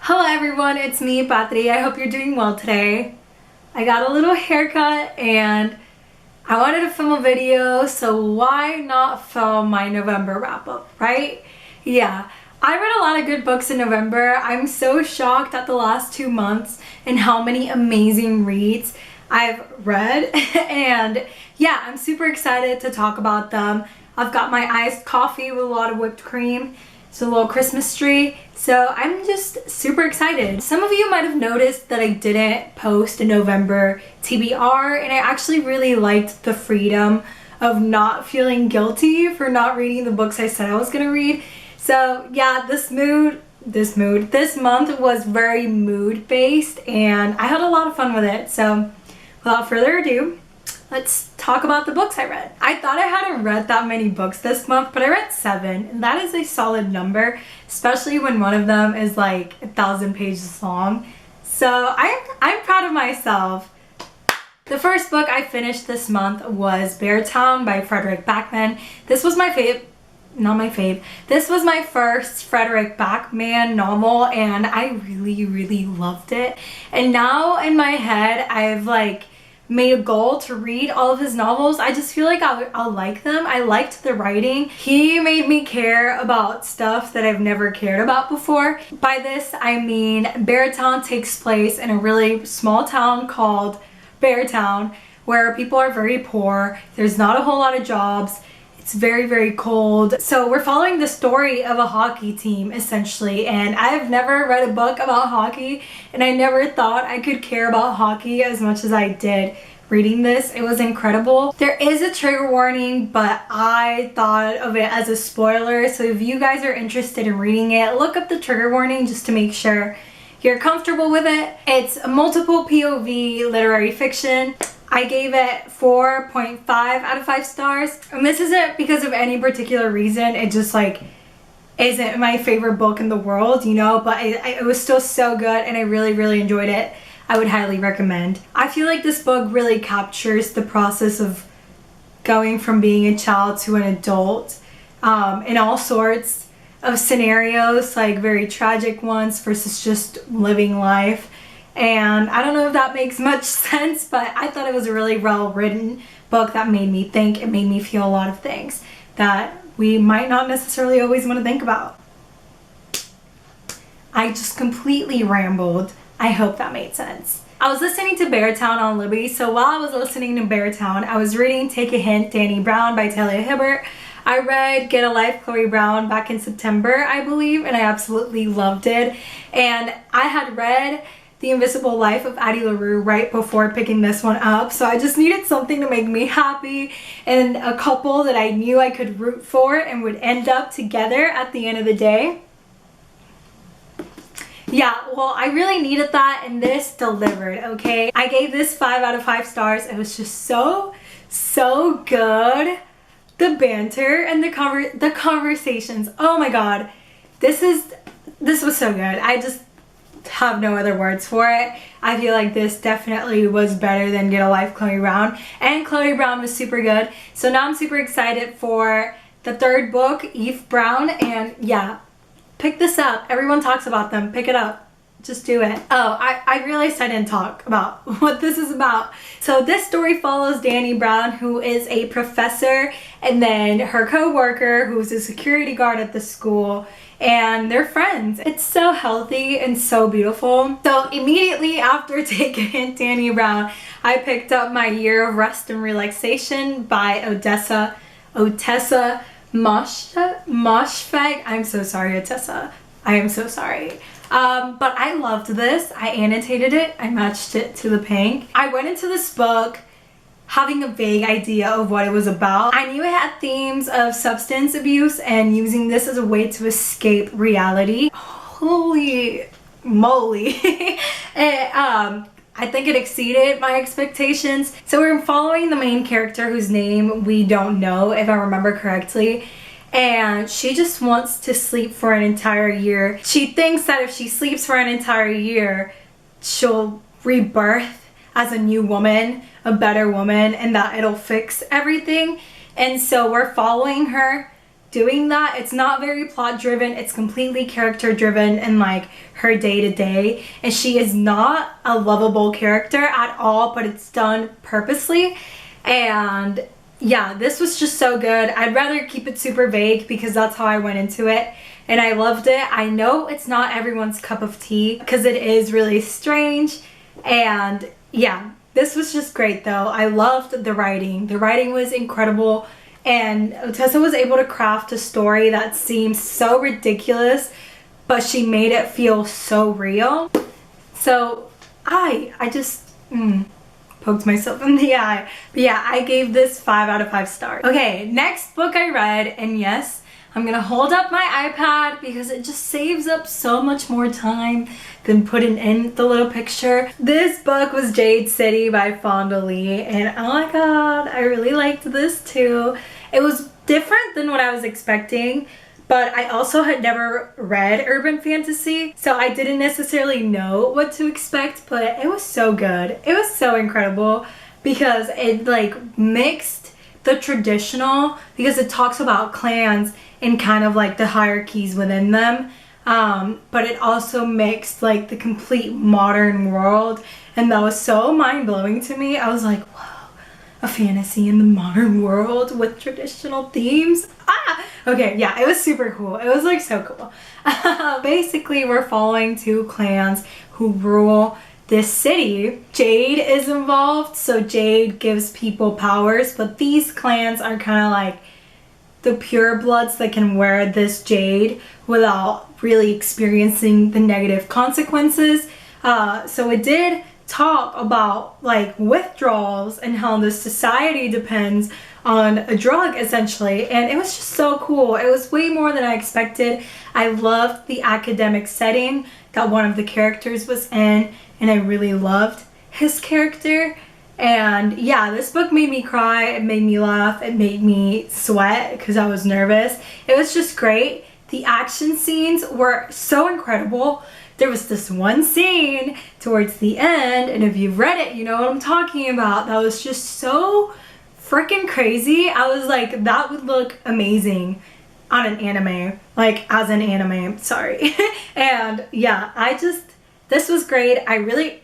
Hello everyone, it's me, Patri. I hope you're doing well today. I got a little haircut and I wanted to film a video, so why not film my November wrap-up, right? Yeah, I read a lot of good books in November. I'm so shocked at the last 2 months and how many amazing reads I've read and yeah, I'm super excited to talk about them. I've got my iced coffee with a lot of whipped cream. It's a little Christmas tree, so I'm just super excited. Some of you might have noticed that I didn't post a November TBR, and I actually really liked the freedom of not feeling guilty for not reading the books I said I was gonna read. So yeah, this month was very mood-based, and I had a lot of fun with it. So without further ado, let's talk about the books I read. I thought I hadn't read that many books this month, but I read 7, and that is a solid number, especially when one of them is like 1,000 pages long. So I'm proud of myself. The first book I finished this month was Beartown by Frederick Backman. This was my This was my first Frederick Backman novel, and I really loved it. And now in my head, I've made a goal to read all of his novels. I just feel like I'll like them. I liked the writing. He made me care about stuff that I've never cared about before. By this, I mean Beartown takes place in a really small town called Beartown, where people are very poor. There's not a whole lot of jobs. It's very cold. So we're following the story of a hockey team essentially, and I've never read a book about hockey, and I never thought I could care about hockey as much as I did reading this. It was incredible. There is a trigger warning, but I thought of it as a spoiler, so if you guys are interested in reading it, look up the trigger warning just to make sure you're comfortable with it. It's a multiple POV literary fiction. I gave it 4.5 out of 5 stars. And this isn't because of any particular reason. It just isn't my favorite book in the world, you know, but it was still so good and I really enjoyed it. I would highly recommend. I feel like this book really captures the process of going from being a child to an adult in all sorts of scenarios, like very tragic ones versus just living life. And I don't know if that makes much sense, but I thought it was a really well-written book that made me think. It made me feel a lot of things that we might not necessarily always want to think about. I just completely rambled. I hope that made sense. I was listening to Beartown on Libby, so while I was listening to Beartown, I was reading Take a Hint, Dani Brown by Talia Hibbert. I read Get a Life, Chloe Brown back in September, I believe, and I absolutely loved it. And I had read The Invisible Life of Addie LaRue right before picking this one up, so I just needed something to make me happy and a couple that I knew I could root for and would end up together at the end of the day. Yeah, well, I really needed that, and this delivered, okay? I gave this 5 out of 5 stars. It was just so good. The banter and the conversations, oh my god, this was so good. I just have no other words for it. I feel like this definitely was better than Get a Life, Chloe Brown, and Chloe Brown was super good. So now I'm super excited for the third book, Eve Brown, and yeah, pick this up. Everyone talks about them. Pick it up. Just do it. Oh, I realized I didn't talk about what this is about. So this story follows Dani Brown, who is a professor, and then her co-worker, who's a security guard at the school, and they're friends. It's so healthy and so beautiful. So immediately after taking Dani Brown, I picked up My Year of Rest and Relaxation by ottessa moshfegh. I'm so sorry, Ottessa. I am so sorry. But I loved this. I annotated it. I matched it to the pink. I went into this book having a vague idea of what it was about. I knew it had themes of substance abuse and using this as a way to escape reality. Holy moly. I think it exceeded my expectations. So we're following the main character whose name we don't know, if I remember correctly. And she just wants to sleep for an entire year. She thinks that if she sleeps for an entire year, she'll rebirth as a new woman, a better woman, and that it'll fix everything. And so we're following her doing that. It's not very plot driven. It's completely character driven and like her day to day. And she is not a lovable character at all, but it's done purposely. And yeah, this was just so good. I'd rather keep it super vague because that's how I went into it. And I loved it. I know it's not everyone's cup of tea because it is really strange. And yeah, this was just great though. I loved the writing. The writing was incredible. And Ottessa was able to craft a story that seems so ridiculous, but she made it feel so real. So I just poked myself in the eye. But yeah, I gave this 5 out of 5 stars. Okay, next book I read, and yes, I'm gonna hold up my iPad because it just saves up so much more time than putting in the little picture. This book was Jade City by Fonda, and oh my god, I really liked this too. It was different than what I was expecting, but I also had never read urban fantasy, so I didn't necessarily know what to expect, but it was so good. It was so incredible because it like mixed the traditional, because it talks about clans and kind of like the hierarchies within them, but it also mixed like the complete modern world, and that was so mind-blowing to me. I was like, whoa, a fantasy in the modern world with traditional themes. Okay, yeah, it was super cool. It was like so cool. Basically, we're following 2 clans who rule this city. Jade is involved, so Jade gives people powers, but these clans are kind of like the purebloods that can wear this jade without really experiencing the negative consequences. So it did talk about like withdrawals and how the society depends on a drug essentially, and it was just so cool. It was way more than I expected. I loved the academic setting that one of the characters was in, and I really loved his character. And yeah, this book made me cry, it made me laugh, it made me sweat because I was nervous. It was just great. The action scenes were so incredible. There was this one scene towards the end, and if you've read it, you know what I'm talking about. That was just so freaking crazy. I was like, that would look amazing on an anime, like as an anime, sorry. And yeah, this was great. I really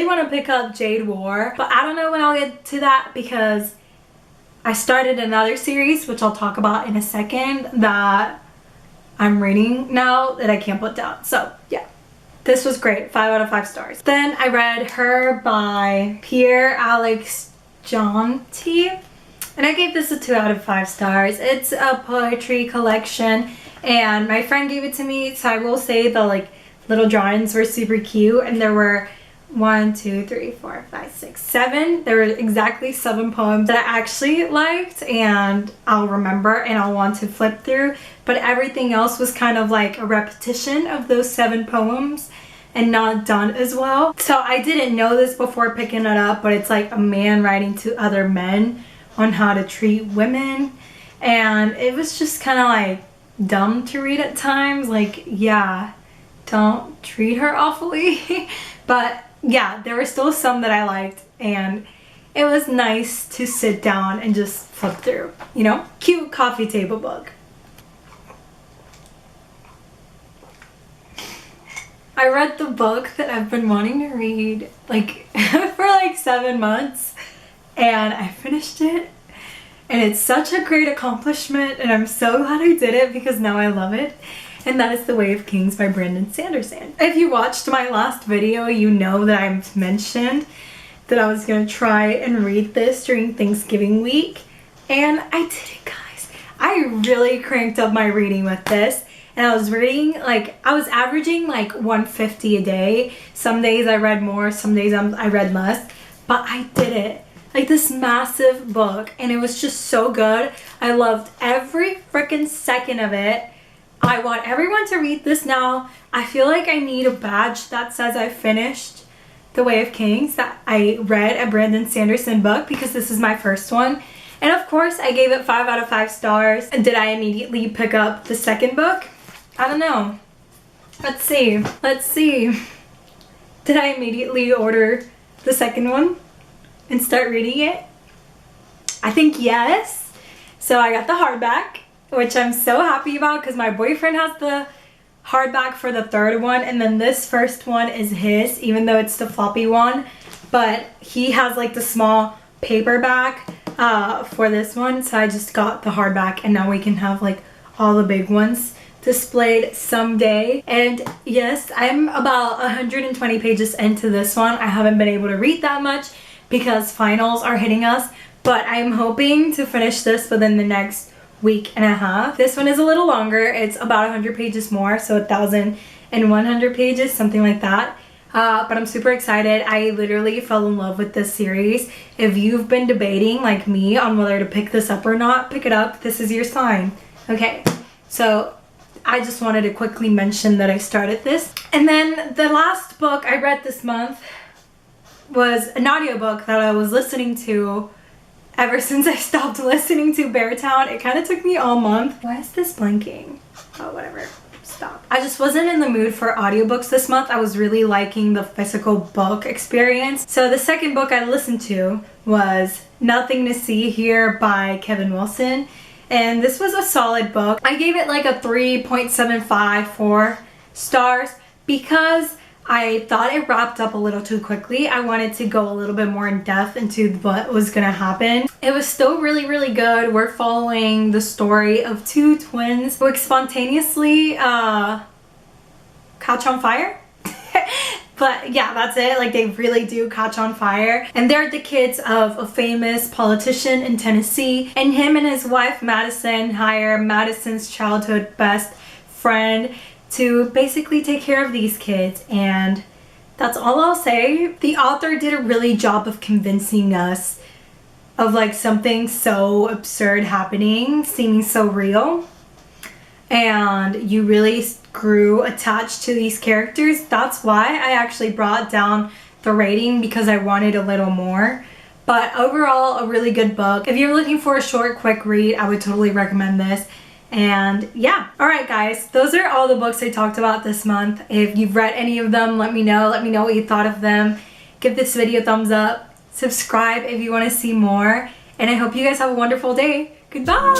want to pick up Jade War, but I don't know when I'll get to that because I started another series, which I'll talk about in a second, that I'm reading now that I can't put down. So yeah, this was great. 5 out of 5 stars. Then I read Her by Pierre jeanty, and I gave this a 2 out of 5 stars. It's a poetry collection, and my friend gave it to me, so I will say the like little drawings were super cute, and there were 1, 2, 3, 4, 5, 6, 7. There were exactly 7 poems that I actually liked and I'll remember and I'll want to flip through, but everything else was kind of like a repetition of those 7 poems and not done as well. So I didn't know this before picking it up, but it's like a man writing to other men on how to treat women, and it was just kind of like dumb to read at times. Like, yeah, don't treat her awfully. But yeah, there were still some that I liked, and it was nice to sit down and just flip through, you know? Cute coffee table book. I read the book that I've been wanting to read like for like 7 months, and I finished it, and it's such a great accomplishment, and I'm so glad I did it because now I love it. And that is The Way of Kings by Sanderson. If you watched my last video, you know that I mentioned that I was going to try and read this during Thanksgiving week. And I did it, guys. I really cranked up my reading with this. And I was reading, like, I was averaging like 150 a day. Some days I read more, some days I read less. But I did it. Like, this massive book. And it was just so good. I loved every freaking second of it. I want everyone to read this now. I feel like I need a badge that says I finished The Way of Kings, that I read a Sanderson book, because this is my first one. And of course, I gave it 5 out of 5 stars. And did I immediately pick up the second book? I don't know. Let's see. Let's see. Did I immediately order the second one and start reading it? I think yes. So I got the hardback. which I'm so happy about because my boyfriend has the hardback for the third one, and then this first one is his, even though it's the floppy one, but he has like the small paperback for this one, so I just got the hardback, and now we can have like all the big ones displayed someday. And yes, I'm about 120 pages into this one. I haven't been able to read that much because finals are hitting us, but I'm hoping to finish this within the next week and a half. This one is a little longer. It's about 100 pages more, so 1,100 pages, something like that. But I'm super excited. I literally fell in love with this series. If you've been debating like me on whether to pick this up or not, pick it up. This is your sign. Okay, so I just wanted to quickly mention that I started this. And then the last book I read this month was an audiobook that I was listening to ever since I stopped listening to Beartown. It kind of took me all month. Why is this blinking? Oh, whatever. Stop. I just wasn't in the mood for audiobooks this month. I was really liking the physical book experience. So the second book I listened to was Nothing to See Here by Kevin Wilson. And this was a solid book. I gave it like a 3.754 stars because I thought it wrapped up a little too quickly. I wanted to go a little bit more in depth into what was gonna happen. It was still really, really good. We're following the story of two twins who spontaneously catch on fire. But yeah, that's it. Like, they really do catch on fire. And they're the kids of a famous politician in Tennessee. And him and his wife, Madison, hire Madison's childhood best friend to basically take care of these kids. And that's all I'll say. The author did a really job of convincing us of like something so absurd happening, seeming so real. And you really grew attached to these characters. That's why I actually brought down the rating, because I wanted a little more. But overall, a really good book. If you're looking for a short, quick read, I would totally recommend this. And yeah. Alright guys, those are all the books I talked about this month. If you've read any of them, let me know. Let me know what you thought of them. Give this video a thumbs up. Subscribe if you want to see more. And I hope you guys have a wonderful day. Goodbye!